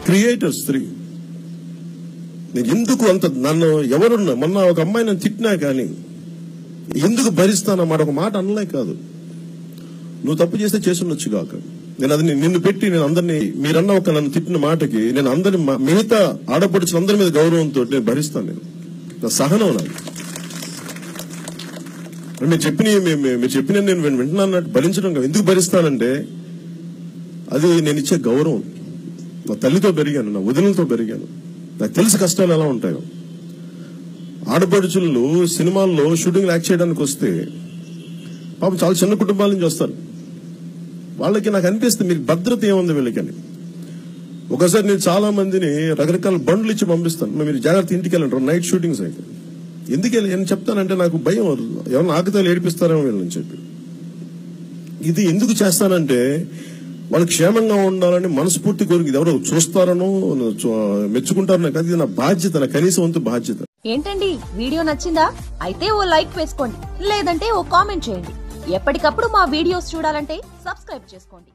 Creator స్త్రీ. నేను ఎందుకు అంత నన్ను ఎవరున్నా మొన్న ఒక అమ్మాయి నన్ను తిట్టినా కానీ ఎందుకు భరిస్తానన్నమాట ఒక మాట అనలే కాదు. నువ్వు తప్పు చేస్తే చేసి ఉండొచ్చు కాక, నేను అది నిన్ను పెట్టి నేను అందరినీ మీరన్న ఒక నన్ను తిట్టిన మాటకి నేను అందరిని మిగతా ఆడపడుచులు అందరి మీద గౌరవంతో నేను భరిస్తాను. నేను నా సహనం నాకు మీరు చెప్పిన నేను వింటున్నాను భరించడం కాదు. ఎందుకు భరిస్తానంటే అది నేను ఇచ్చే గౌరవం. నా తల్లితో పెరిగాను, నా వదినలతో పెరిగాను, నాకు తెలుసు కష్టాలు ఎలా ఉంటాయో. ఆడపడుచులు సినిమాల్లో షూటింగ్ యాక్ట్ చేయడానికి వస్తే పాపం చాలా చిన్న కుటుంబాల నుంచి వస్తారు. వాళ్ళకి నాకు అనిపిస్తుంది మీకు భద్రత ఏముంది వీళ్ళకని. ఒకసారి నేను చాలా మందిని రకరకాల బండ్లు ఇచ్చి పంపిస్తాను, మీరు జాగ్రత్త ఇంటికి వెళ్ళంటారు నైట్ షూటింగ్స్ అయితే. ఎందుకు నేను చెప్తానంటే నాకు భయం, ఎవరైనా ఆకతాలు ఏడిపిస్తారేమో వీళ్ళని చెప్పి. ఇది ఎందుకు చేస్తానంటే వాళ్ళు క్షేమంగా ఉండాలని మనస్ఫూర్తి కోరిక. ఎవరో చూస్తారనో మెచ్చుకుంటారనో కాదు, ఇది నా బాధ్యత, నా కనీసం వంతు బాధ్యత. ఏంటండి వీడియో నచ్చిందా? అయితే ఓ లైక్ వేసుకోండి, లేదంటే ఓ కామెంట్ చేయండి. ఎప్పటికప్పుడు మా వీడియోస్ చూడాలంటే సబ్స్క్రైబ్ చేసుకోండి.